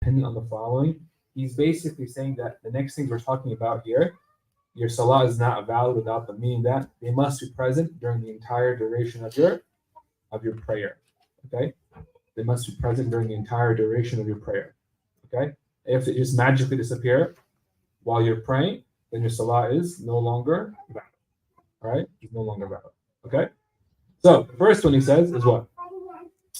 dependent on the following. He's basically saying that the next things we're talking about here, your salah is not valid without them, meaning that they must be present during the entire duration of your prayer. Okay? They must be present during the entire duration of your prayer. Okay? If they just magically disappear while you're praying, then your salah is no longer valid. All right? It's no longer valid. Okay? So the first one he says is what?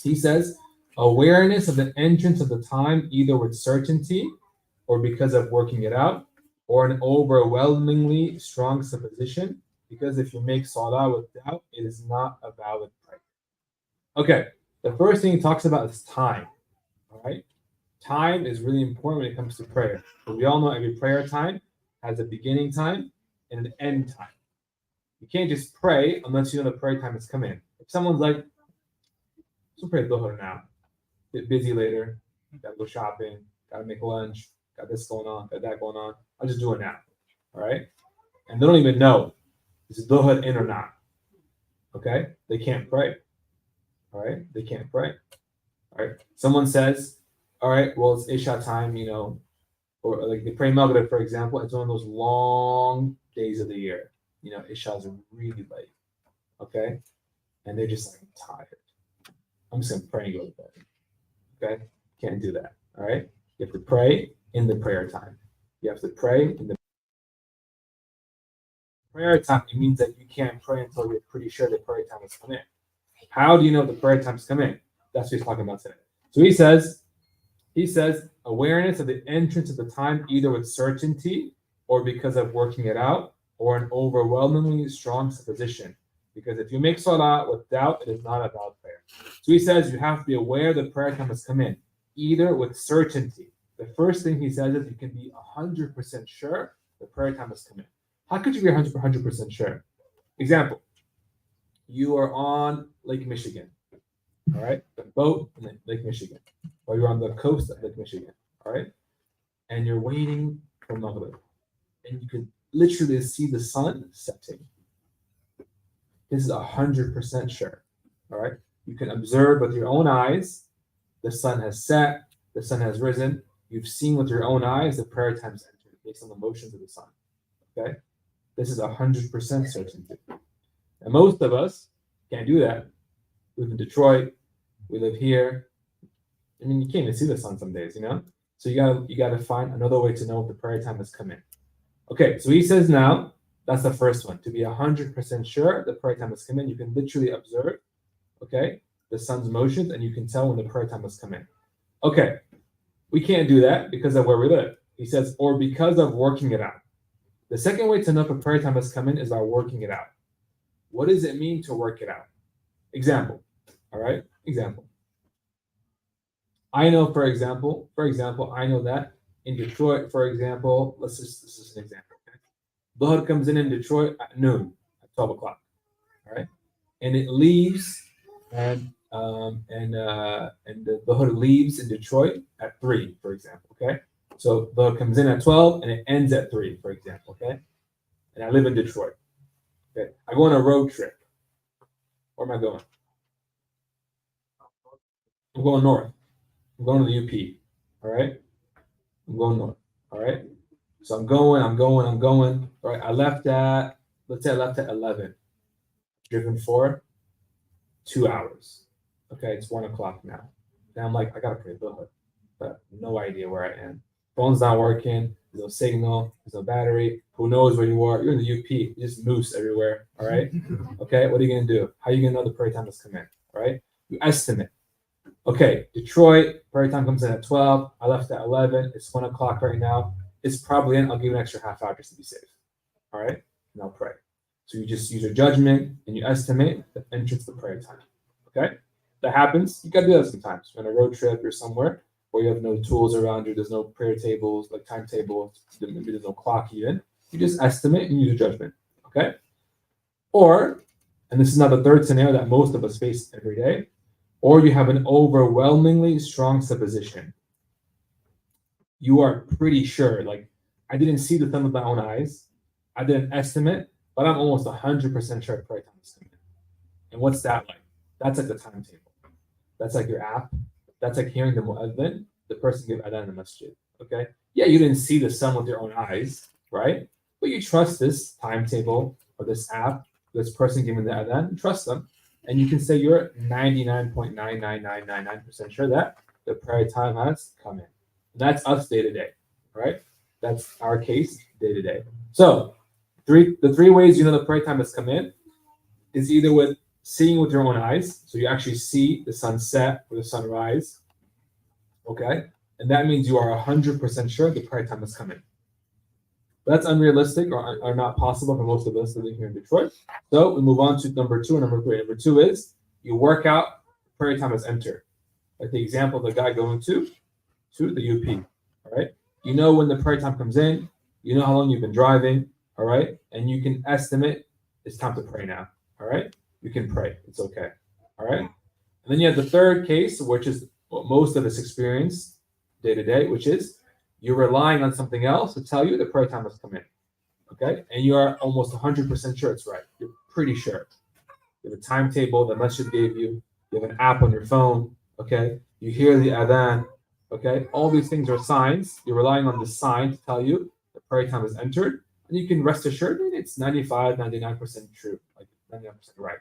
He says, awareness of the entrance of the time, either with certainty or because of working it out, or an overwhelmingly strong supposition, because if you make salah with doubt, it is not a valid prayer. Okay, the first thing he talks about is time. All right, time is really important when it comes to prayer. But we all know every prayer time has a beginning time and an end time. You can't just pray unless you know the prayer time has come in. If someone's like, "So pray dhuhr now, get busy later, gotta go shopping, gotta make lunch, got this going on, got that going on, I'll just do it now." All right, and they don't even know is dhuhr in or not. Okay, they can't pray. All right, they can't pray. All right, someone says, all right, well, it's Isha time, or like they pray Maghrib, for example. It's one of those long days of the year. Ishas are really late. Okay, and they're just like, I'm tired. I'm just gonna pray and go to bed. Okay, can't do that. All right, you have to pray in the prayer time. You have to pray in the prayer time. It means that you can't pray until you're pretty sure the prayer time has come in. How do you know the prayer time's come in? That's what he's talking about today. So he says, awareness of the entrance of the time, either with certainty or because of working it out, or an overwhelmingly strong supposition. Because if you make salah with doubt, it is not a valid prayer. So he says you have to be aware the prayer time has come in, either with certainty. The first thing he says is you can be 100% sure the prayer time has come in. How could you be 100% sure? Example, you are on Lake Michigan, all right? The boat in Lake Michigan, or you're on the coast of Lake Michigan, all right? And you're waiting for Maghrib, and you can literally see the sun setting. This is 100% sure, all right? You can observe with your own eyes, the sun has set, the sun has risen. You've seen with your own eyes the prayer time's entered based on the motions of the sun, okay? This is 100% certainty. And most of us can't do that. We live in Detroit, we live here. I mean, you can't even see the sun some days, So you gotta find another way to know if the prayer time has come in. Okay, so he says now, that's the first one. To be 100% sure the prayer time has come in, you can literally observe, okay, the sun's motions, and you can tell when the prayer time has come in. Okay, we can't do that because of where we live. He says, or because of working it out. The second way to know if a prayer time has come in is by working it out. What does it mean to work it out? Example, all right? Example. I know, for example, I know that in Detroit, for example, this is an example. Okay? Dhuhr comes in Detroit at noon, at 12 o'clock, all right? And it leaves, and the Dhuhr leaves in Detroit at 3, for example, okay? So Dhuhr comes in at 12 and it ends at 3, for example, okay? And I live in Detroit. Okay, I go on a road trip. Where am I going? I'm going north. I'm going to the UP. All right. I'm going north. All right. So I'm going. All right. Let's say I left at 11. Driven for 2 hours. Okay. It's 1 o'clock now. Now I'm like, I got to pray Dhuhr, but no idea where I am. Phone's not working. There's no signal. There's no battery. Who knows where you are? You're in the UP. You just moose everywhere. All right. Okay. What are you going to do? How are you going to know the prayer time has come in? All right. You estimate. Okay. Detroit, prayer time comes in at 12. I left at 11. It's 1 o'clock right now. It's probably in. I'll give you an extra half hour just to be safe. All right. And I'll pray. So you just use your judgment and you estimate the entrance of the prayer time. Okay. That happens. You got to do that sometimes. You're on a road trip or somewhere where you have no tools around you, there's no prayer tables, like timetables, maybe there's no clock even. You just estimate and use your judgment, okay? Or, and this is now the third scenario that most of us face every day, or you have an overwhelmingly strong supposition. You are pretty sure, like, I didn't see the sun with my own eyes, I didn't estimate, but I'm almost 100% sure prayer time is coming. And what's that like? That's like the timetable. That's like your app. That's like hearing the mu'adhin the person gave adhan in the masjid. Okay, yeah, you didn't see the sun with your own eyes, right? But you trust this timetable or this app, this person giving the adhan, you trust them, and you can say you're 99.99999% sure that the prayer time has come in. That's us day to day, right? That's our case day to day. So the three ways you know the prayer time has come in is either with seeing with your own eyes, so you actually see the sunset or the sunrise, okay, and that means you are 100% sure the prayer time has come in. But that's unrealistic or not possible for most of us living here in Detroit. So we move on to number two and number three. Number two is you work out, prayer time has entered. Like the example of the guy going to the UP, all right? You know when the prayer time comes in, you know how long you've been driving, all right? And you can estimate it's time to pray now, all right? You can pray, it's okay, all right? And then you have the third case, which is what most of us experience day to day, which is you're relying on something else to tell you the prayer time has come in, okay? And you are almost 100% sure it's right. You're pretty sure. You have a timetable that masjid gave you. You have an app on your phone, okay? You hear the adhan, okay? All these things are signs. You're relying on the sign to tell you the prayer time has entered. And you can rest assured that it's 95, 99% true, like 99% right.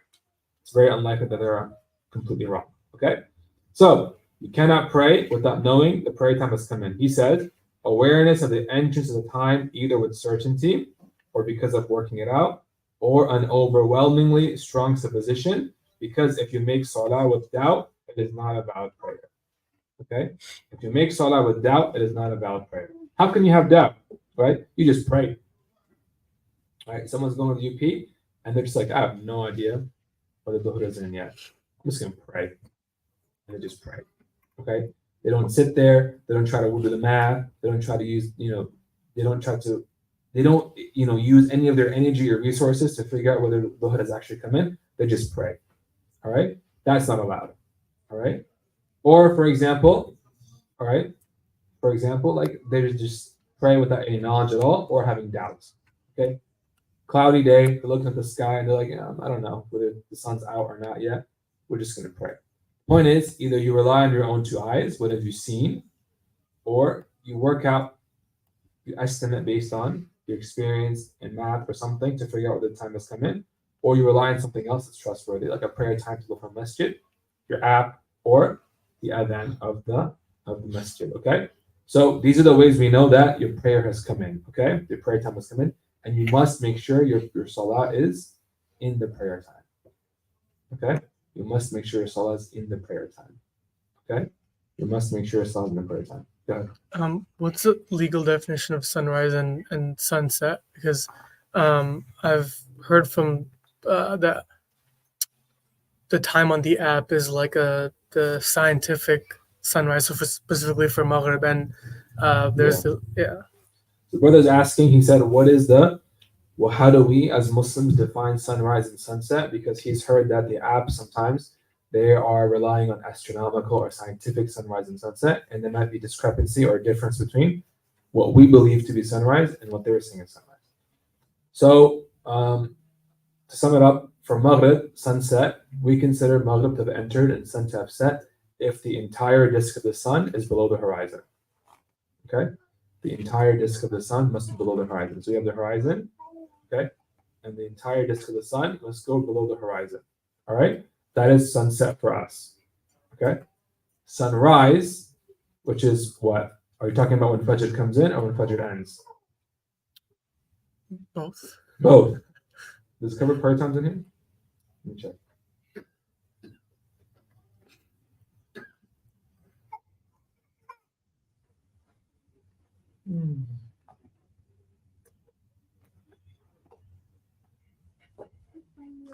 It's very unlikely that they're completely wrong, okay? So you cannot pray without knowing the prayer time has come in. He said, awareness of the entrance of the time, either with certainty or because of working it out, or an overwhelmingly strong supposition, because if you make salah with doubt, it is not a valid prayer. Okay? If you make salah with doubt, it is not a valid prayer. How can you have doubt? Right? You just pray. Right? Someone's going to the UP and they're just like, I have no idea whether the dhuhr is in yet. I'm just gonna pray. And they just pray. Okay? They don't sit there, they don't try to do the math, they don't try to use, they don't use any of their energy or resources to figure out whether the dhuhr has actually come in. They just pray. All right? That's not allowed. All right? Or for example, like they just pray without any knowledge at all or having doubts. Okay? Cloudy day, they're looking at the sky and they're like, I don't know whether the sun's out or not yet. We're just gonna pray. Point is, either you rely on your own two eyes, what have you seen, or you work out, you estimate based on your experience in math or something to figure out what the time has come in, or you rely on something else that's trustworthy, like a prayer timetable from masjid, your app, or the adhan of the masjid. Okay, so these are the ways we know that your prayer has come in. Okay, your prayer time has come in, and you must make sure your salah is in the prayer time. Okay, you must make sure your salah is in the prayer time. Okay, you must make sure your salah is in the prayer time. Go ahead. What's the legal definition of sunrise and sunset? Because I've heard from that the time on the app is like the scientific sunrise, so specifically for Maghrib, and there's So the brother's asking, he said, how do we as Muslims define sunrise and sunset? Because he's heard that the apps sometimes they are relying on astronomical or scientific sunrise and sunset, and there might be discrepancy or difference between what we believe to be sunrise and what they're seeing as sunrise. So to sum it up, for Maghrib, sunset, we consider Maghrib to have entered and sun to have set if the entire disk of the sun is below the horizon. Okay? The entire disk of the sun must be below the horizon. So you have the horizon, okay? And the entire disk of the sun must go below the horizon. All right? That is sunset for us. Okay? Sunrise, which is what? Are you talking about when Fajr comes in or when Fajr ends? both. Both. Does it cover prayer times in here? Let me check.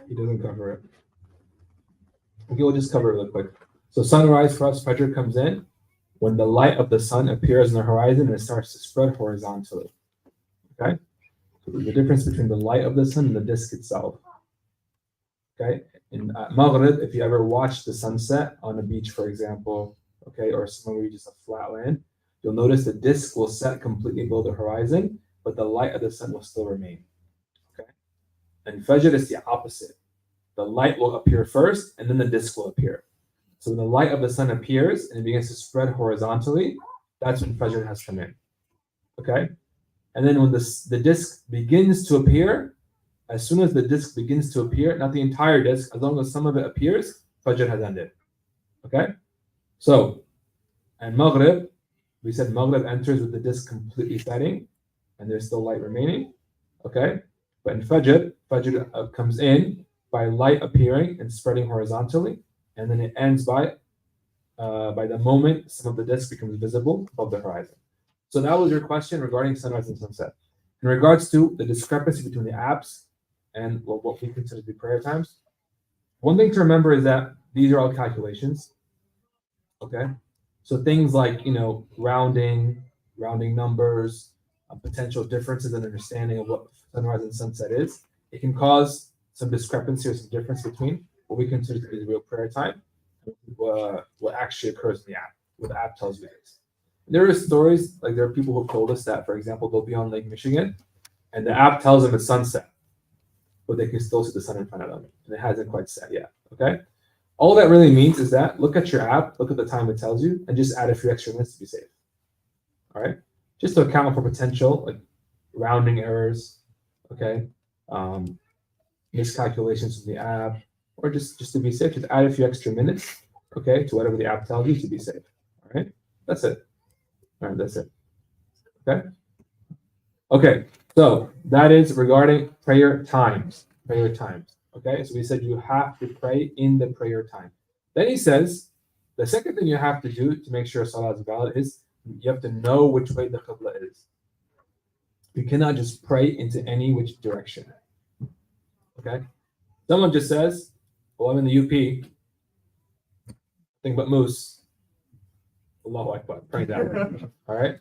He doesn't cover it. Okay, we'll just cover it real quick. So sunrise for us, Fajr comes in when the light of the sun appears on the horizon and it starts to spread horizontally. Okay? So the difference between the light of the sun and the disk itself. Okay? In Maghrib, if you ever watch the sunset on a beach, for example, okay, or somewhere just a flat land, you'll notice the disk will set completely below the horizon, but the light of the sun will still remain. Okay? And Fajr is the opposite. The light will appear first, and then the disk will appear. So when the light of the sun appears and it begins to spread horizontally, that's when Fajr has come in. Okay? And then when the disk begins to appear, as soon as the disk begins to appear, not the entire disk, as long as some of it appears, Fajr has ended. Okay? So, and Maghrib, we said Maghrib enters with the disk completely setting and there's still light remaining. Okay? But in Fajr comes in by light appearing and spreading horizontally, and then it ends by the moment some of the disk becomes visible above the horizon. So that was your question regarding sunrise and sunset. In regards to the discrepancy between the apps and what we consider to be prayer times, one thing to remember is that these are all calculations. Okay, so things like rounding numbers, potential differences in understanding of what sunrise and sunset is, it can cause some discrepancy or some difference between what we consider to be the real prayer time and what actually occurs in the app, what the app tells you it is. There are stories, like there are people who have told us that, for example, they'll be on Lake Michigan and the app tells them it's sunset, but they can still see the sun in front of them and it hasn't quite set yet. Okay, all that really means is that look at your app, look at the time it tells you, and just add a few extra minutes to be safe. All right, just to account for potential like rounding errors, okay, miscalculations in the app, or just to be safe, just add a few extra minutes, okay, to whatever the app tells you to be safe. All right, that's it. All right, that's it. Okay. Okay, so that is regarding prayer times. Prayer times. Okay, so we said you have to pray in the prayer time. Then he says the second thing you have to do to make sure salah is valid is you have to know which way the qibla is. You cannot just pray into any which direction. Okay, someone just says, "Well, I'm in the UP. Think but moose. Allahu Akbar, praying that way." All right,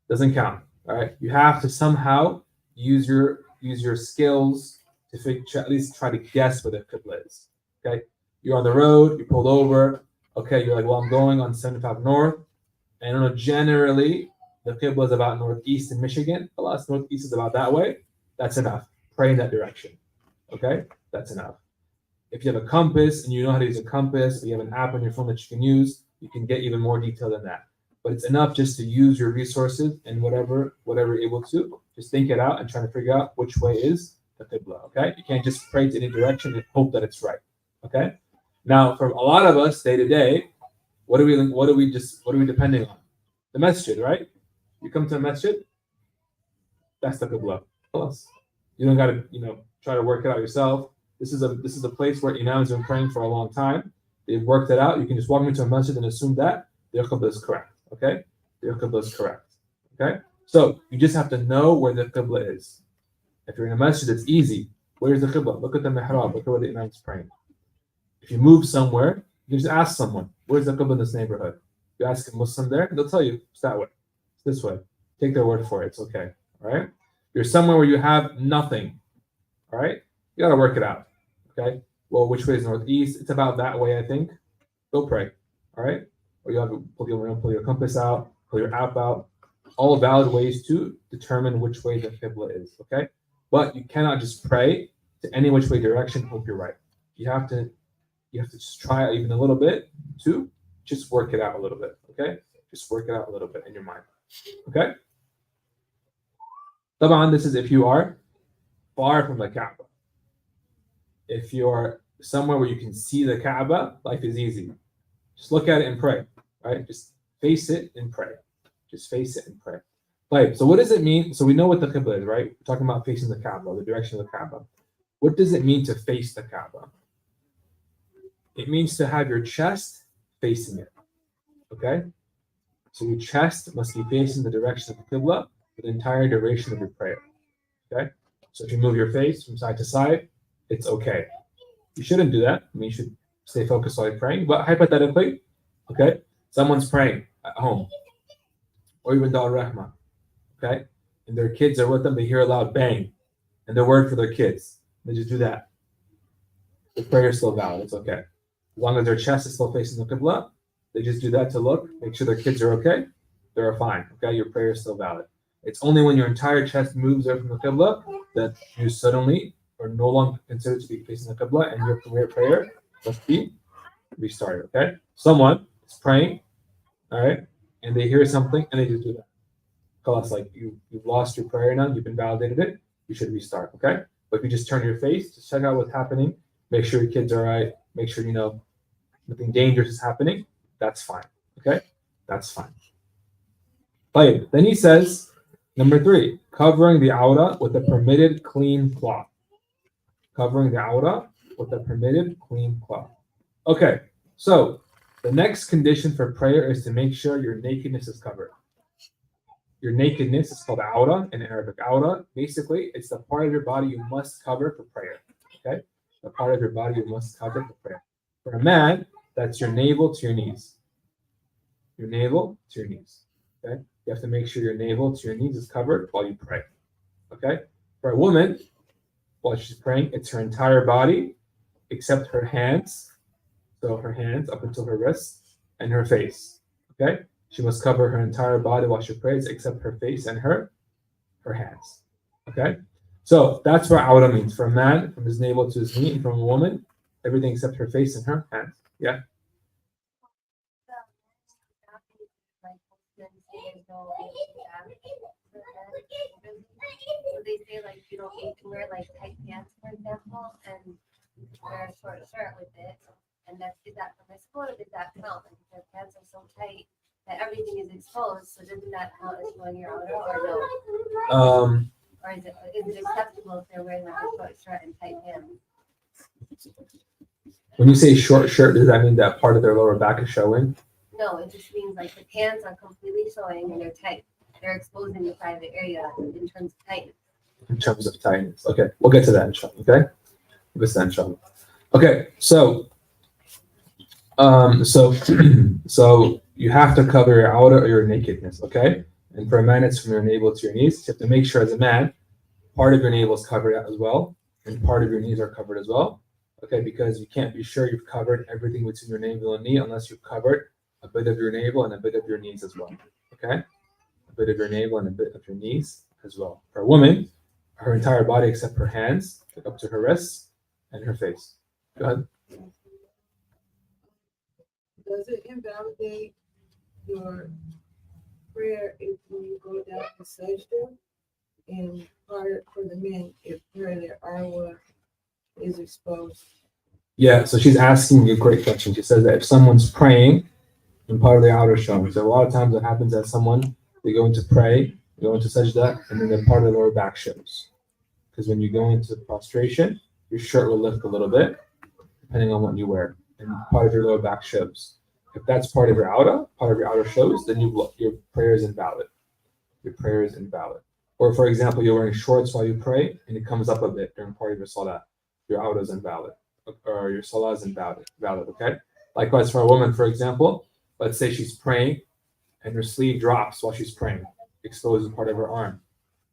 doesn't count. All right, you have to somehow use your skills to at least try to guess where the qibla is. Okay, you're on the road, you pulled over. Okay, you're like, well, I'm going on 75 North, and generally the qibla is about northeast in Michigan. Alas, northeast is about that way. That's enough. Pray in that direction. Okay, that's enough. If you have a compass and you know how to use a compass, or you have an app on your phone that you can use, you can get even more detail than that. But it's enough just to use your resources and whatever you're able to, just think it out and try to figure out which way is the qibla. Okay, you can't just pray to any direction and hope that it's right. Okay, now for a lot of us day to day, what are we depending on? The masjid, right? You come to a masjid, that's the qibla. Plus, you don't got to try to work it out yourself. This is a place where imams have been praying for a long time. They've worked it out. You can just walk into a masjid and assume that their qibla is correct. Okay, their qibla is correct. Okay, so you just have to know where the qibla is. If you're in a masjid, it's easy. Where's the qibla? Look at the mihrab. Look at where the imam is praying. If you move somewhere, you can just ask someone, where's the qibla in this neighborhood? You ask a Muslim there, they'll tell you it's that way. It's this way. Take their word for it. It's okay. All right. You're somewhere where you have nothing. All right. You got to work it out. Okay. Well, which way is northeast? It's about that way, I think. Go pray. All right. Or you have to pull your compass out, pull your app out. All valid ways to determine which way the qibla is. Okay. But you cannot just pray to any which way direction, hope you're right. You have to just try even a little bit to just work it out a little bit. Okay. Just work it out a little bit in your mind. Okay. Taban, this is if you are far from the Kaaba. If you're somewhere where you can see the Kaaba, life is easy. Just look at it and pray, right? Just face it and pray. Just face it and pray. Right. So what does it mean? So we know what the Qibla is, right? We're talking about facing the Kaaba, the direction of the Kaaba. What does it mean to face the Kaaba? It means to have your chest facing it. Okay? So your chest must be facing the direction of the Qibla for the entire duration of your prayer. Okay? So if you move your face from side to side, it's okay. You shouldn't do that. I mean, you should stay focused while you're praying. But hypothetically, okay, someone's praying at home, or even the Al-Rahma, okay, and their kids are with them, they hear a loud bang, and they're worried for their kids. They just do that. The prayer is still valid. It's okay. As long as their chest is still facing the Qibla, they just do that to look, make sure their kids are okay. They're fine. Okay, your prayer is still valid. It's only when your entire chest moves away from the Qibla that you suddenly are no longer considered to be facing the Qibla, and your prayer must be restart it. Okay, someone is praying, all right, and they hear something and they just do that. Class, like you've lost your prayer now, you've invalidated it, you should restart. Okay, but if you just turn your face, just check out what's happening, make sure your kids are all right, make sure nothing dangerous is happening. That's fine. Okay, that's fine. But then he says, number 3, covering the aura with a permitted clean cloth. Covering the aura with a permitted clean cloth. Okay, so the next condition for prayer is to make sure your nakedness is covered. Your nakedness is called aura in Arabic. Aura, basically, it's the part of your body you must cover for prayer. Okay, the part of your body you must cover for prayer. For a man, that's your navel to your knees. Your navel to your knees. Okay, you have to make sure your navel to your knees is covered while you pray. Okay, for a woman, while she's praying, it's her entire body except her hands. So her hands up until her wrists and her face. Okay, she must cover her entire body while she prays except her face and her hands. Okay, so that's what aura means. For a man, from his navel to his knee, and from a woman, everything except her face and her hands. Yeah. So they say like you don't need to wear like tight pants, for example, and wear a short shirt with it. And is that permissible or does that count? Like if their pants are so tight that everything is exposed, so doesn't that count as showing your aura or no? Or is it acceptable if they're wearing like a short shirt and tight pants? When you say short shirt, does that mean that part of their lower back is showing? No, it just means like the pants are completely showing and they're tight. They're exposing the private area in terms of tightness. In terms of tightness. Okay, we'll get to that inshallah. Okay? We'll get to that inshallah. Okay, so so you have to cover your aura or your nakedness, okay? And for a man, it's from your navel to your knees. You have to make sure as a man, part of your navel is covered as well, and part of your knees are covered as well, okay? Because you can't be sure you've covered everything between your navel and knee unless you've covered a bit of your navel and a bit of your knees as well, okay? A bit of your navel and a bit of your knees as well. For a woman, her entire body except her hands, up to her wrists, and her face. Go ahead. Does it invalidate your prayer if you go down to sajda? And part for the men, if their aura is exposed? Yeah, so she's asking you a great question. She says that if someone's praying and part of their outer showing, so a lot of times what happens is they go into pray, they go into sajda, and then the part of the lower back shows. Because when you go into prostration, your shirt will lift a little bit, depending on what you wear, and part of your lower back shows. If that's part of your outer shows, then your prayer is invalid. Your prayer is invalid. Or for example, you're wearing shorts while you pray, and it comes up a bit during part of your salah. Your aura is invalid, or your salah is invalid. Okay. Likewise, for a woman, for example, let's say she's praying, and her sleeve drops while she's praying, exposes part of her arm.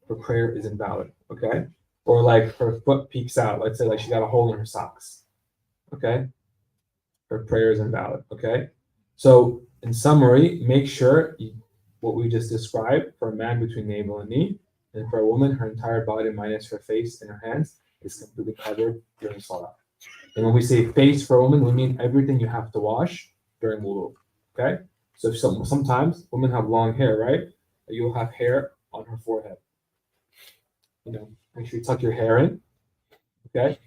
Her prayer is invalid. Okay. Or like her foot peeks out. Let's say like she got a hole in her socks. Okay. Her prayer is invalid. Okay. So in summary, make sure what we just described for a man between navel and knee, and for a woman, her entire body minus her face and her hands is completely covered during salah. And when we say face for a woman, we mean everything you have to wash during wudu. Okay? So if sometimes women have long hair, right? You'll have hair on her forehead. Make sure you tuck your hair in, okay?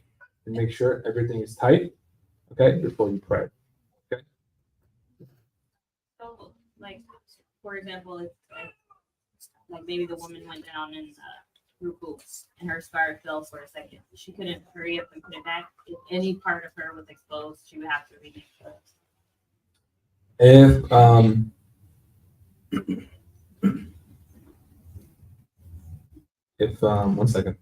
And make sure everything is tight, okay, before you pray. Okay? So, like, for example, if like maybe the woman went down in ruku and her scarf fell for a second, she couldn't hurry up and put it back. If any part of her was exposed, she would have to remake it. If 1 second.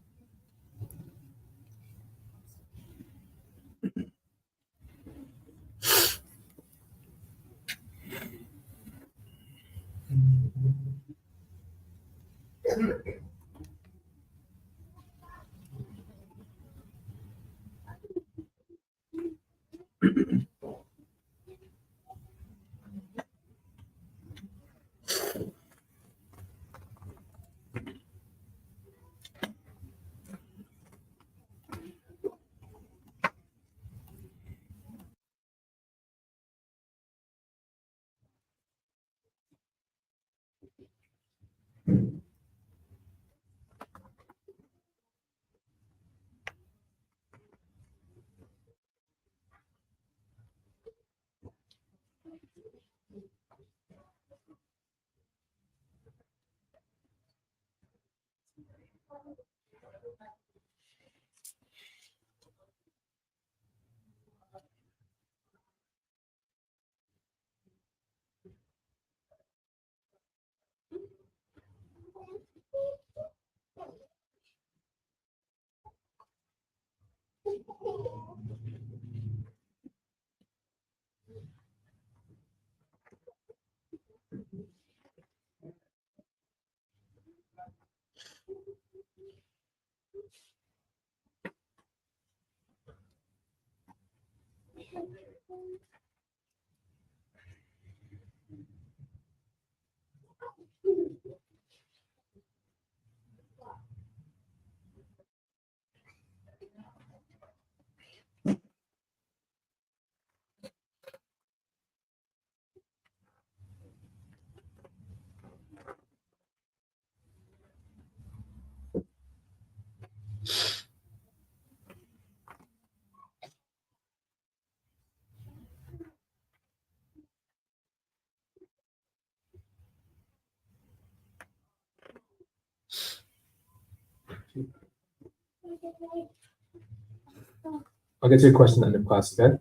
I'll get to your question in the class, okay?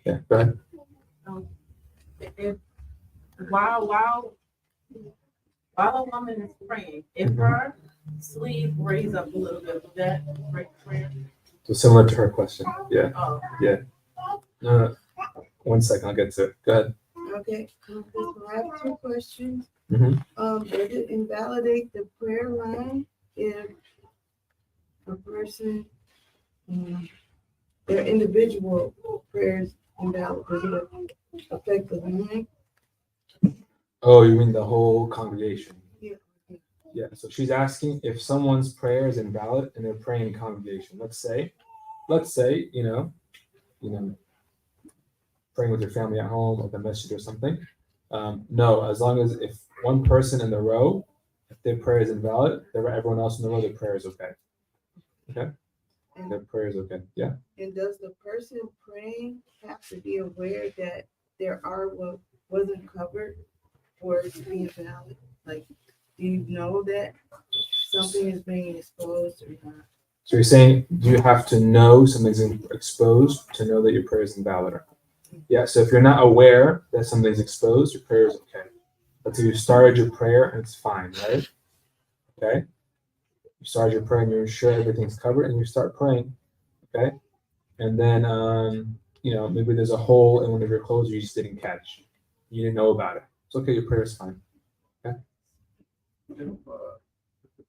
Yeah, go ahead. If while a woman is praying, if Mhm. her sleeve raise up a little bit, would that break prayer? So similar to her question. Yeah. Oh, No, 1 second, I'll get to it. Go ahead. Okay, so I have two questions. Mhm. Does it invalidate the prayer line if a person, their individual prayers invalid? Does it affect the line? Oh, you mean the whole congregation? Yeah. Yeah. So she's asking if someone's prayer is invalid and they're praying in congregation. Let's say, you know, praying with your family at home or the masjid or something. No, as long as if one person in the row, if their prayer is invalid, everyone else in the row, their prayer is okay. Okay. Their prayer is okay. Yeah. And does the person praying have to be aware that their artwork wasn't covered for it to be invalid? Like, do you know that something is being exposed or not? So you're saying, do you have to know something's exposed to know that your prayer is invalid? Yeah. So if you're not aware that something's exposed, your prayer is okay. But if you started your prayer and it's fine, right? Okay. You start your prayer and you're sure everything's covered, and you start praying. Okay. And then, maybe there's a hole in one of your clothes you just didn't catch. You didn't know about it. It's okay. Your prayer is fine. Okay. If the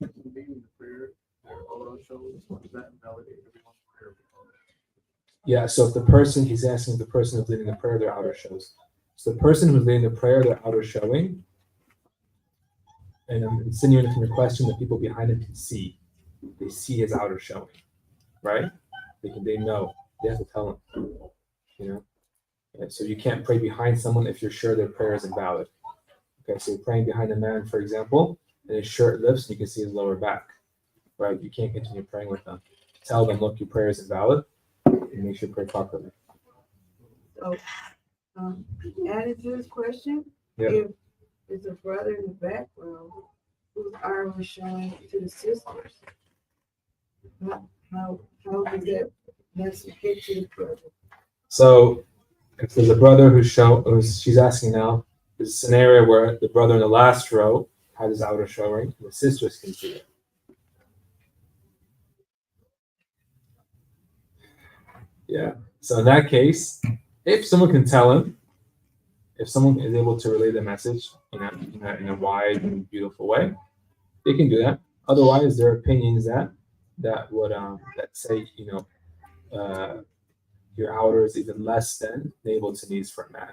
person leading the prayer, their oral shows, does that invalidate everyone's prayer? Yeah. So if the person, he's asking if the person who's leading the prayer, their outer shows. So the person who's leading the prayer, their outer showing, and I'm insinuating from your question that people behind him can see. They see his outer showing, right? They know. They have to tell him. And so you can't pray behind someone if you're sure their prayer is invalid. Okay, so you're praying behind a man, for example, and his shirt lifts and you can see his lower back, right? You can't continue praying with them. Tell them, look, your prayer is invalid, and make sure you pray properly. So, added to this question, Yeah. if there's a brother in the background whose arm was showing to the sisters, how does that message get to the brother? So if there's a brother she's asking now, there's a scenario where the brother in the last row had his outer showing, and the sisters can see it. Yeah. So in that case, if someone can tell him, if someone is able to relay the message in a wide and beautiful way, they can do that. Otherwise, there are opinions that would that say your outer is even less than navel to knees for a man.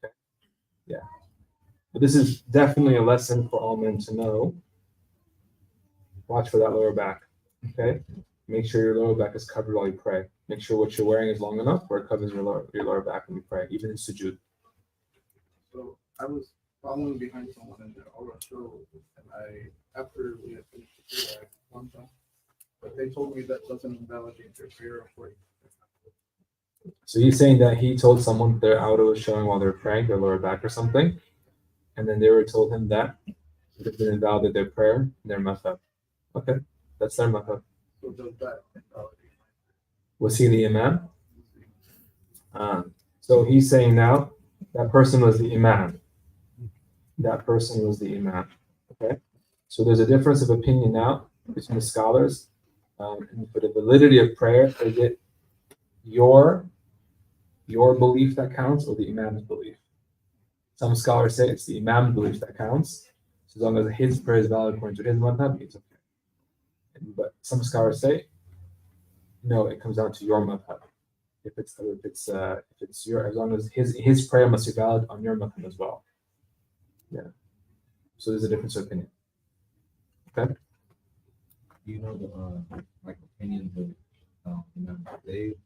Okay? Yeah. But this is definitely a lesson for all men to know. Watch for that lower back. Okay. Make sure your lower back is covered while you pray. Make sure what you're wearing is long enough where it covers your lower back when you pray, even in sujood. So I was following behind someone in their aura show, and after we had finished the prayer, I one time, but they told me that doesn't invalidate their prayer according. So he's saying that he told someone their aura was showing while they're praying, their lower back or something, and then they were told him that it didn't invalidate their prayer and their method. Okay, that's their method. So does that invalidate? Was he the imam? So he's saying now that person was the imam. That person was the imam. Okay, so there's a difference of opinion now between the scholars. And for the validity of prayer, is it your belief that counts or the imam's belief? Some scholars say it's the imam's belief that counts. So as long as his prayer is valid according to his madhab, it's okay. But some scholars say no, it comes down to your madhab. If it's your, as long as his prayer must be valid on your madhab as well. Yeah. So there's a difference of opinion. Okay. Do you know the like opinions of Dave?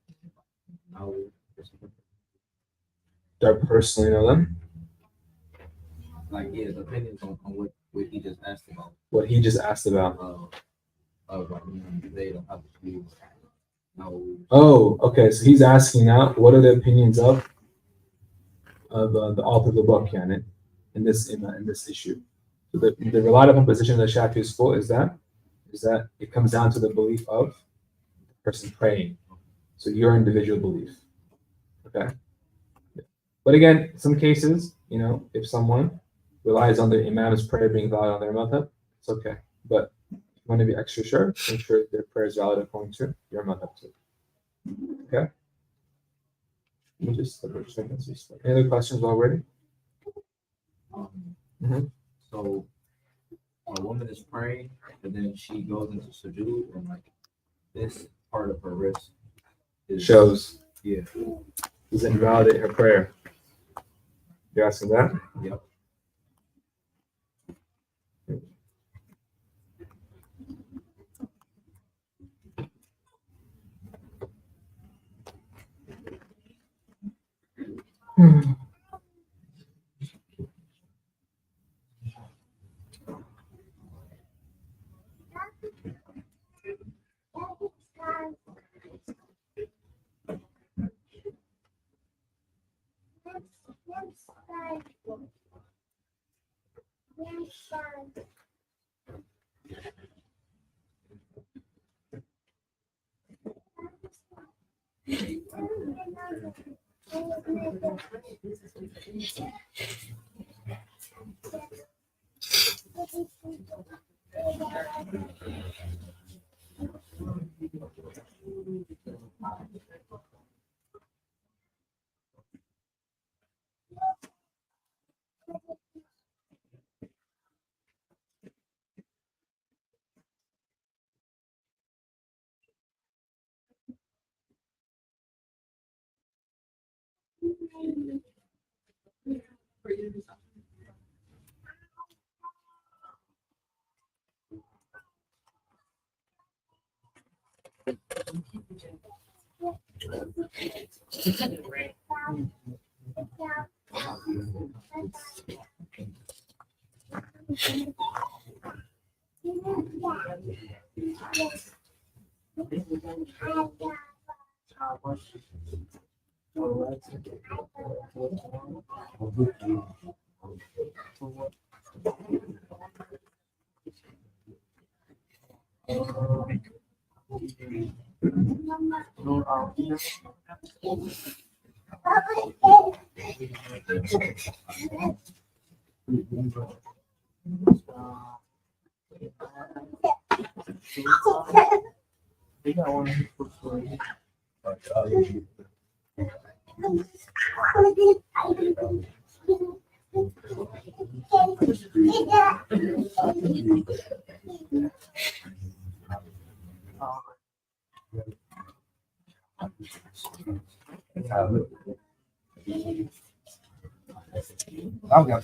Now, Do I personally know them? like yeah, the opinions on what he just asked about. What he just asked about. Of like they don't have to do. No. Oh, okay. So he's asking now, what are the opinions of the author of the book, Yanin, in this issue? So the relied upon position of the Shafi'i school is that it comes down to the belief of the person praying. So your individual belief. Okay. But again, some cases, if someone relies on the imam's prayer being valid on their madhab, it's okay. But if you want to be extra sure, make sure their prayer is valid according to your madhab too. Okay. Let me just double check this. Any other questions already? So a woman is praying, and then she goes into sujood, and like this part of her wrist Shows. Yeah. Does it invalidate her prayer? You're asking that? Yep.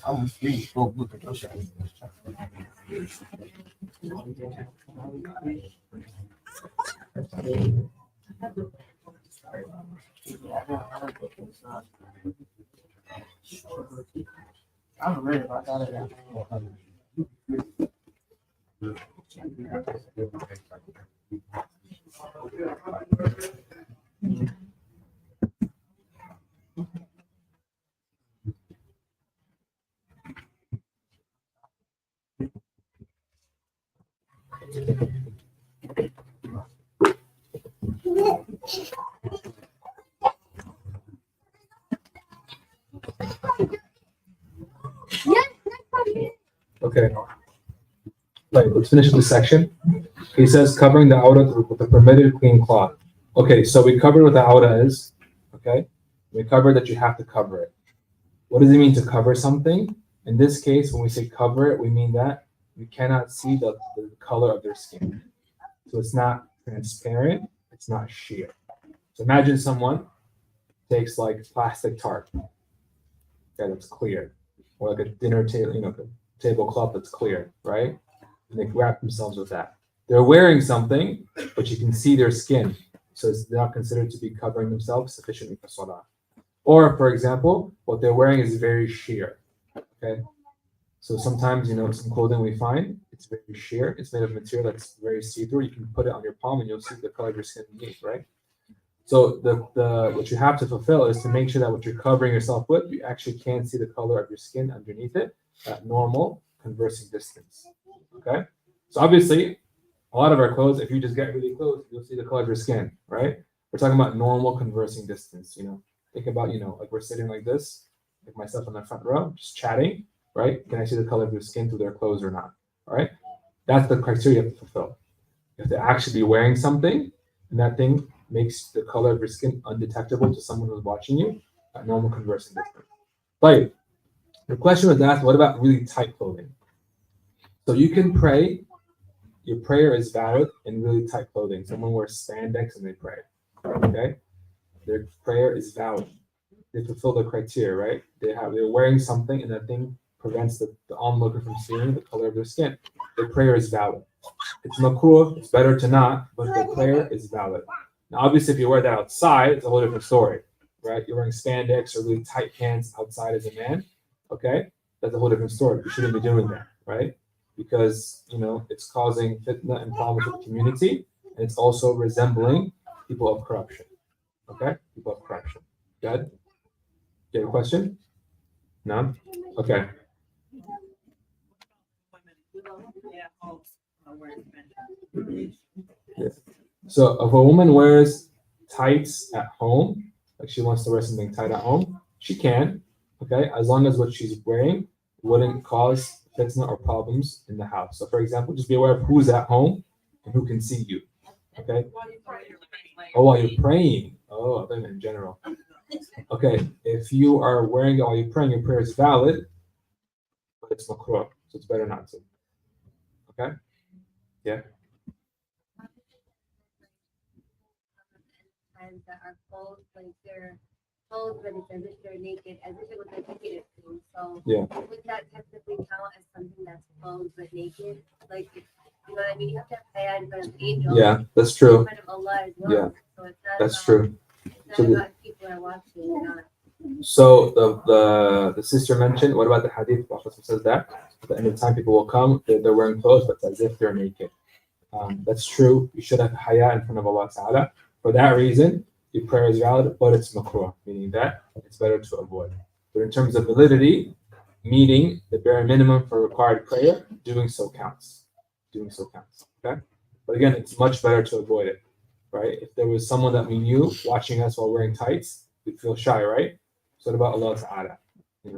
I'm free. Go look at your shot. I'm ready about that. Okay. Right, let's finish this section. He says covering the awrah with a permitted clean cloth. Okay, so we covered what the awrah is. Okay, we covered that you have to cover it. What does it mean to cover something? In this case, when we say cover it, we mean that you cannot see the color of their skin. So it's not transparent, it's not sheer. So imagine someone takes like plastic tarp, okay, that's clear, or like a dinner table, a tablecloth that's clear, right? And they wrap themselves with that. They're wearing something, but you can see their skin. So it's not considered to be covering themselves sufficiently for salah. Or, for example, what they're wearing is very sheer. Okay. So sometimes, some clothing we find, it's very sheer. It's made of material that's very see-through. You can put it on your palm and you'll see the color of your skin beneath, right? So the what you have to fulfill is to make sure that what you're covering yourself with, you actually can see the color of your skin underneath it at normal conversing distance. Okay. So obviously, a lot of our clothes, if you just get really close, you'll see the color of your skin, right? We're talking about normal conversing distance, Think about, like we're sitting like this, like myself in the front row, just chatting, right? Can I see the color of their skin through their clothes or not? All right. That's the criteria you have to fulfill. You have to actually be wearing something, and that thing makes the color of your skin undetectable to someone who's watching you at normal conversing distance. But the question was asked, what about really tight clothing? So you can pray, your prayer is valid in really tight clothing. Someone wears spandex and they pray. Okay? Their prayer is valid. They fulfill the criteria, right? They're wearing something and that thing prevents the onlooker from seeing the color of their skin. Their prayer is valid. It's makruh, it's better to not, but the prayer is valid. Now obviously if you wear that outside, it's a whole different story, right? You're wearing spandex or really tight pants outside as a man, okay? That's a whole different story. You shouldn't be doing that, right? Because it's causing fitna and problems with the community, and it's also resembling people of corruption. Okay? People of corruption. Good? You have a question? No? Okay. Yes. So if a woman wears tights at home, like she wants to wear something tight at home, she can, okay, as long as what she's wearing wouldn't cause fitna or problems in the house. So for example, just be aware of who's at home and who can see you. Okay? Oh, while you're praying. Oh, I think in general. Okay, if you are wearing it while you're praying, your prayer is valid, but it's makruh, so it's better not to. Okay? Yeah. Times that are clothed, like they're clothed, but it's as if they're naked, as if it was a naked thing. So Yeah. would that technically count as something that's clothed but naked? Like, you know what I mean? You have to have hayat in front of angels. Yeah, that's true. In front of Allah as well. Yeah. So it's not That's about, true. It's not So about if people are watching or not. So the sister mentioned, what about the hadith? Prophet says that at the end of time people will come, they're wearing clothes, but as if they're naked. That's true. You should have haya in front of Allah Ta'ala. For that reason, your prayer is valid, but it's makruh, meaning that it's better to avoid. But in terms of validity, meaning the bare minimum for required prayer, doing so counts. Doing so counts. Okay? But again, it's much better to avoid it, right? If there was someone that we knew watching us while wearing tights, we'd feel shy, right? So what about Allah Ta'ala?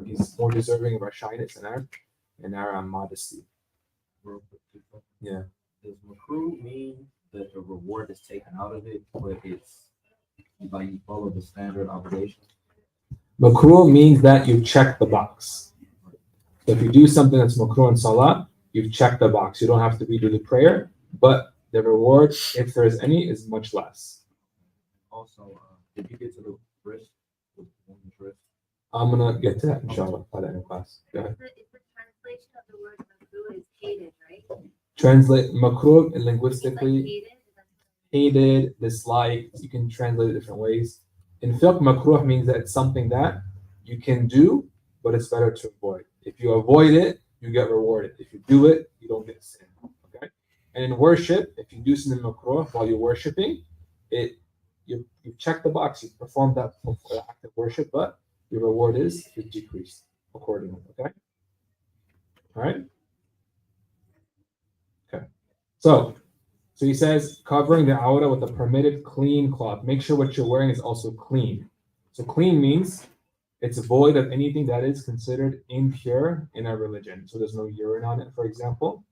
He's more deserving of our shyness and our modesty. Yeah. Does makruh mean that the reward is taken out of it, but it's like you follow the standard obligation? Makruh means that you check the box. So if you do something that's makruh in salah, you've checked the box. You don't have to redo the prayer, but the reward, if there is any, is much less. Also, did you get to the wrist with woman's wrist? I'm gonna get to that inshallah by the end of class. Go ahead. It's the translation of the word makruh is hated, right? Translate makruh It's linguistically. like hated. Hated, disliked. You can translate it different ways. In fiqh, makruh means that it's something that you can do, but it's better to avoid. If you avoid it, you get rewarded. If you do it, you don't get sin. Okay. And in worship, if you do something makruh while you're worshiping, you check the box, you perform that act of worship, but your reward is decreased accordingly. Okay. All right. Okay. So he says covering the awrah with a permitted clean cloth. Make sure what you're wearing is also clean. So clean means it's void of anything that is considered impure in our religion. So there's no urine on it, for example.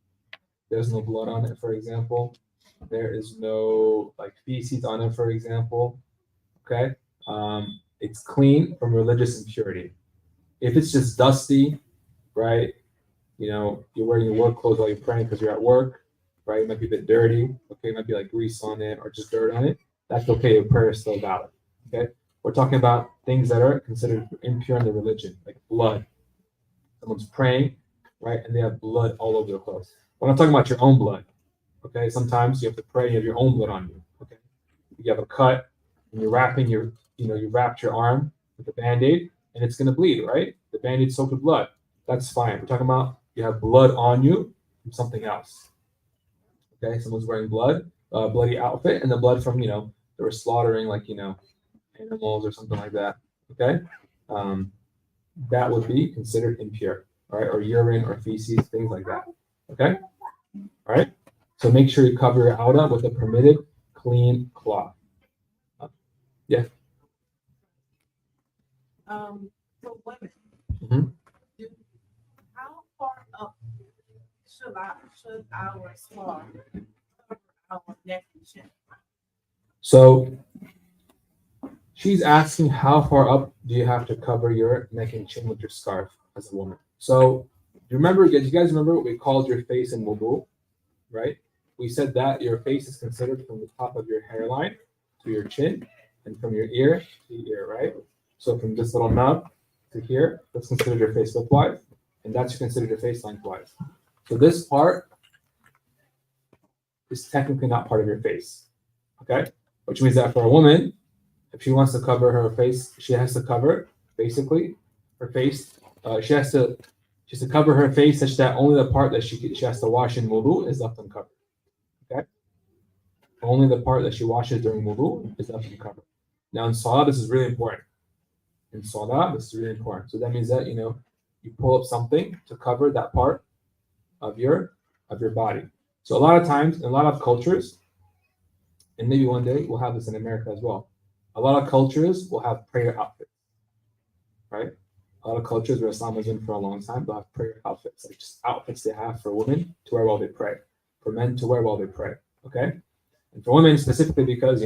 There's no blood on it, for example. There is no like feces on it, for example. Okay. It's clean from religious impurity. If it's just dusty, right? You know, you're wearing your work clothes while you're praying because you're at work, right? It might be a bit dirty. Okay, it might be like grease on it or just dirt on it. That's okay. Your prayer is still valid. Okay. We're talking about things that are considered impure in the religion, like blood. Someone's praying, right? And they have blood all over their clothes. We're not talking about your own blood. Okay. Sometimes you have to pray, you have your own blood on you. Okay. You have a cut and you're wrapping you wrapped your arm with a band-aid and it's gonna bleed, right? The band-aid soaked with blood. That's fine. We're talking about you have blood on you from something else. Okay, someone's wearing bloody outfit, and the blood from they were slaughtering animals or something like that. Okay, that would be considered impure. All right, or urine or feces, things like that. Okay, all right. So make sure you cover your awrah with a permitted clean cloth. Yeah. For women, Mhm. how far up should our scarf cover our neck and chin? So she's asking how far up do you have to cover your neck and chin with your scarf as a woman. So do you guys remember what we called your face in wudu, right? We said that your face is considered from the top of your hairline to your chin and from your ear to your ear, right? So from this little knob to here, that's considered your face width-wise, and that's considered your face length-wise. So this part is technically not part of your face, okay? Which means that for a woman, if she wants to cover her face, she has to cover basically her face. She has to cover her face such that only the part that she has to wash in wudu is left uncovered. Okay, only the part that she washes during wudu is left uncovered. Now in salah, this is really important. In salah, this is really important. So that means that you pull up something to cover that part of your body. So a lot of times, in a lot of cultures, and maybe one day we'll have this in America as well. A lot of cultures will have prayer outfits, right? A lot of cultures where Islam has been for a long time, they'll have prayer outfits, like just outfits they have for women to wear while they pray, for men to wear while they pray, okay? And for women specifically because,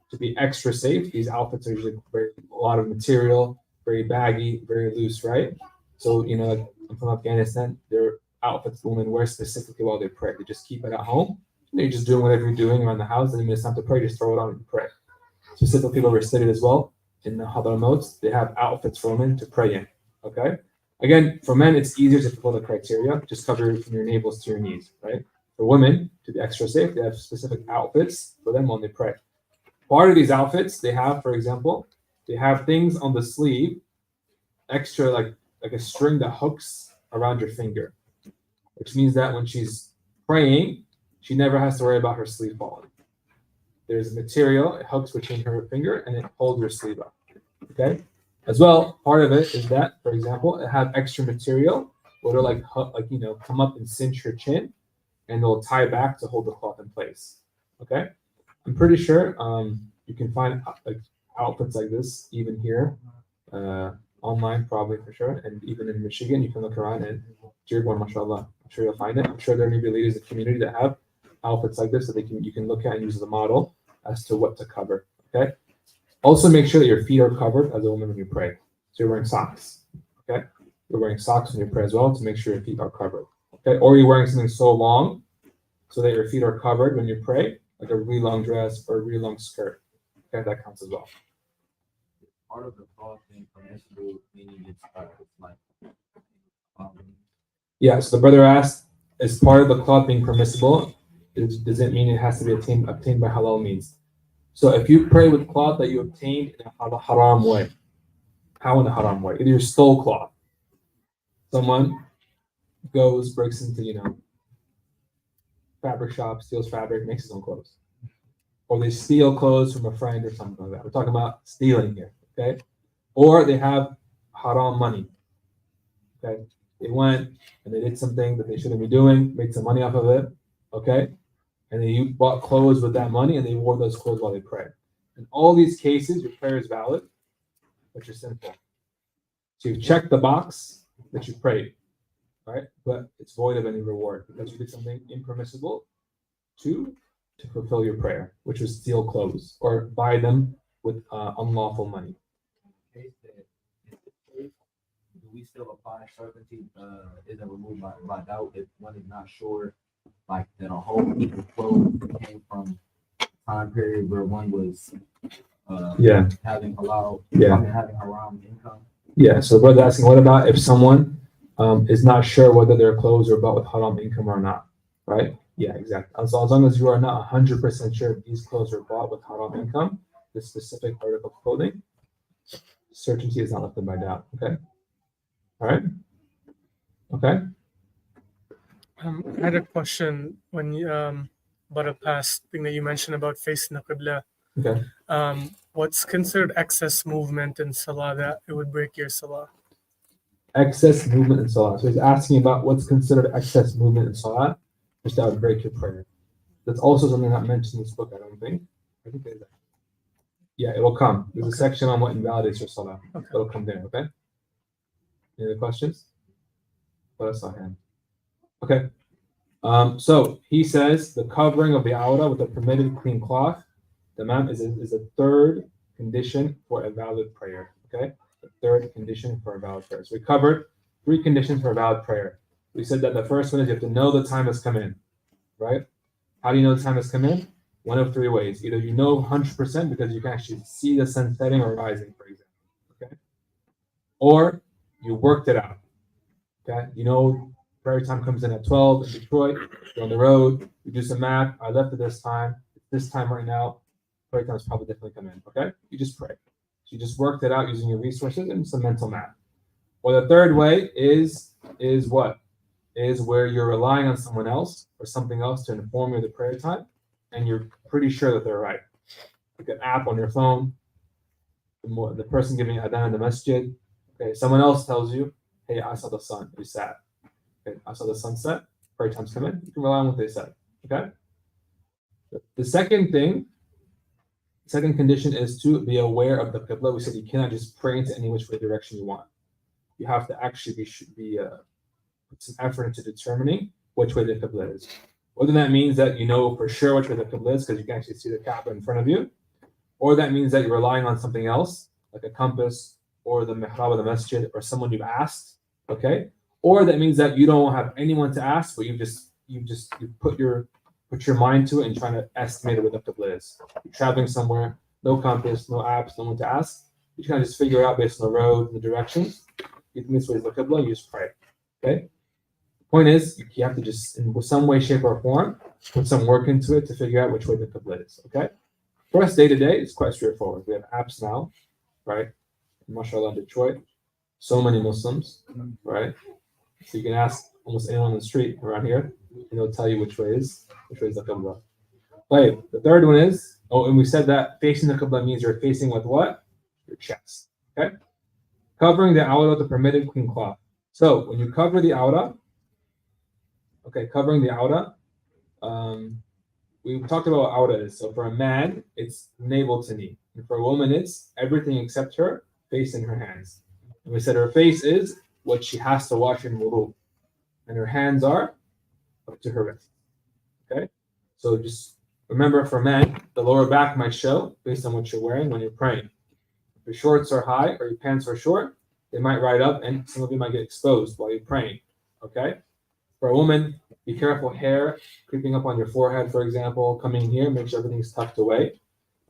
to be extra safe, these outfits are usually a lot of material, very baggy, very loose, right? So, like I'm from Afghanistan, there are outfits women wear specifically while they pray. They just keep it at home. You're just doing whatever you're doing around the house, and then when it's time to pray, just throw it on and pray. Specifically, where we're studied as well in the Hadramaut, they have outfits for women to pray in. Okay. Again, for men, it's easier to follow the criteria. Just cover from your navels to your knees, right? For women, to be extra safe, they have specific outfits for them when they pray. Part of these outfits, they have, for example, they have things on the sleeve, extra like a string that hooks around your finger, which means that when she's praying, she never has to worry about her sleeve falling. There's material, it hooks between her finger and it holds your sleeve up. Okay. As well, part of it is that, for example, it have extra material where it'll come up and cinch your chin, and they'll tie back to hold the cloth in place. Okay. I'm pretty sure you can find outfits like this even here, online probably for sure, and even in Michigan you can look around and Dearborn, mashallah, I'm sure you'll find it. I'm sure there may be ladies in the community that have outfits like this that you can look at and use as a model as to what to cover. Okay. Also make sure that your feet are covered as a woman when you pray. So you're wearing socks. Okay. You're wearing socks when you pray as well to make sure your feet are covered. Okay. Or you're wearing something so long so that your feet are covered when you pray, like a really long dress or a really long skirt. Okay, that counts as well. Part of the cloth being permissible, meaning it's like Yeah, so the brother asked, is part of the cloth being permissible? Does it mean it has to be obtained by halal means? So if you pray with cloth that you obtained in a haram way, how in a haram way? Either you stole cloth, Someone goes, breaks into, fabric shop, steals fabric, makes his own clothes. Or they steal clothes from a friend or something like that. We're talking about stealing here, okay? Or they have haram money, okay? They went and they did something that they shouldn't be doing, made some money off of it, okay? And then you bought clothes with that money and they wore those clothes while they prayed. In all these cases, your prayer is valid, but you're sinful. So you've checked the box that you prayed, right? But it's void of any reward because you did something impermissible to fulfill your prayer, which was steal clothes or buy them with unlawful money. Case that in this case, do we still apply certainty isn't removed by doubt if one is not sure, like that a whole heap of clothes came from a time period where one was having halal, having haram income. Yeah, so brother asking, what about if someone is not sure whether their clothes are bought with haram income or not, right? Yeah, exactly. As long as you are not 100% sure if these clothes are bought with haram income, the specific article of clothing, certainty is not left by doubt, okay? All right? Okay? I had a question when you about a past thing that you mentioned about facing the Qibla. Okay. What's considered excess movement in Salah that it would break your Salah? Excess movement in Salah. So he's asking about what's considered excess movement in Salah, which that would break your prayer. That's also something not mentioned in this book, I don't think. I think there's that. Yeah, it'll come. There's a section on what invalidates your Salah. Okay. It'll come there, okay? Any other questions? Let us know hand. Okay. So he says the covering of the awrah with a permitted clean cloth, the man is a third condition for a valid prayer. Okay, the third condition for a valid prayer. So we covered 3 conditions for a valid prayer. We said that the first one is you have to know the time has come in, right? How do you know the time has come in? One of 3 ways. Either you know 100% because you can actually see the sun setting or rising, for example. Okay, or you worked it out. Okay, you know prayer time comes in at 12 in Detroit. You're on the road. You do some math. I left at this time. It's this time right now. Prayer time is probably definitely come in. Okay, you just pray. So you just worked it out using your resources and some mental math. Or the third way is what? Is where you're relying on someone else or something else to inform you of the prayer time, and you're pretty sure that they're right. Like an app on your phone, the person giving adhan in the masjid. Okay, someone else tells you, hey, I saw the sun. You sat. Okay, I saw the sunset. Prayer time's come in. You can rely on what they said. Okay. The second condition is to be aware of the qibla. We said you cannot just pray into any which way direction you want. You have to actually put some effort into determining which way the qibla is. Whether that means that you know for sure which way the qibla is because you can actually see the Kaaba in front of you, or that means that you're relying on something else like a compass or the mihrab of the masjid or someone you've asked. Okay. Or that means that you don't have anyone to ask, but you put your mind to it and trying to estimate where the qibla is. You're traveling somewhere, no compass, no apps, no one to ask. You kind of just figure it out based on the road and the directions. You think this way is the qibla, you just pray. Okay? The point is, you have to just, in some way, shape, or form, put some work into it to figure out which way the qibla is. Okay? For us, day to day, it's quite straightforward. We have apps now, right? MashaAllah, Detroit, so many Muslims, right? So you can ask almost anyone on the street around here, and they'll tell you which way is the qibla. Right. The third one is, and we said that facing the qibla means you're facing with what? Your chest. Okay. Covering the awrah with a permitted clean cloth. So when you cover the awrah, covering the awrah, we talked about what awrah is. So for a man, it's navel to knee, and for a woman, it's everything except her face and her hands. And we said her face is what she has to wash in wudu, and her hands are up to her wrist. Okay, so just remember, for men, the lower back might show based on what you're wearing when you're praying. If your shorts are high or your pants are short, they might ride up, and some of you might get exposed while you're praying. Okay, for a woman, be careful hair creeping up on your forehead, for example, coming here. Make sure everything's tucked away.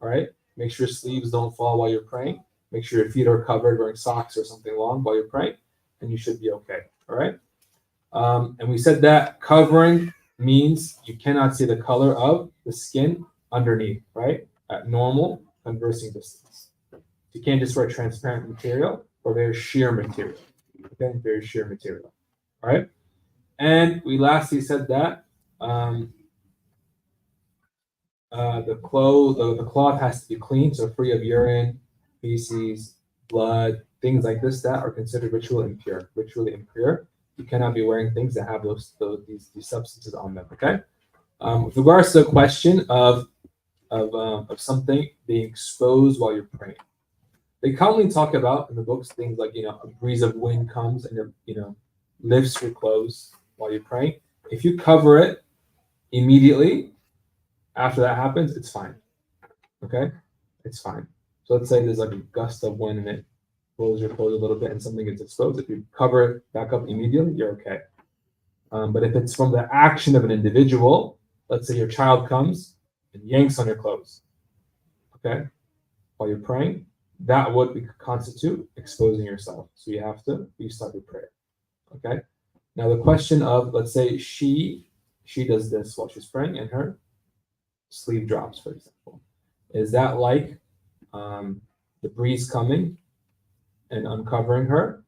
All right, make sure sleeves don't fall while you're praying. Make sure your feet are covered, wearing socks or something long while you're praying, and you should be okay. All right. And we said that covering means you cannot see the color of the skin underneath, right? At normal conversing distance. You can't just wear transparent material or very sheer material. Okay, very sheer material. All right. And we lastly said that the cloth has to be clean, so free of urine, feces, blood, things like this that are considered ritually impure. You cannot be wearing things that have these substances on them. Okay. With regards to the question of something being exposed while you're praying, they commonly talk about in the books things like a breeze of wind comes and it lifts your clothes while you're praying. If you cover it immediately after that happens, it's fine. Okay, it's fine. So let's say there's like a gust of wind and it blows your clothes a little bit and something gets exposed. If you cover it back up immediately, you're okay. But if it's from the action of an individual, let's say your child comes and yanks on your clothes, okay, while you're praying, that would constitute exposing yourself. So you have to restart your prayer. Okay. Now the question of, let's say she does this while she's praying and her sleeve drops, for example. Is that like the breeze coming and uncovering her?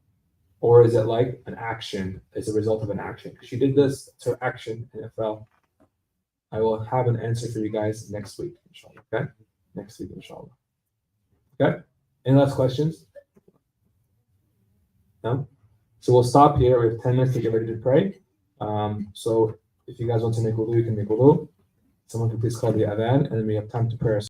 Or is it like an action as a result of an action? She did this, it's her action, and it fell. I will have an answer for you guys next week, inshallah. Okay? Next week, inshallah. Okay? Any last questions? No? So we'll stop here. We have 10 minutes to get ready to pray. So if you guys want to make wudu, you can make wudu. Someone can please call the adhan, and then we have time to pray.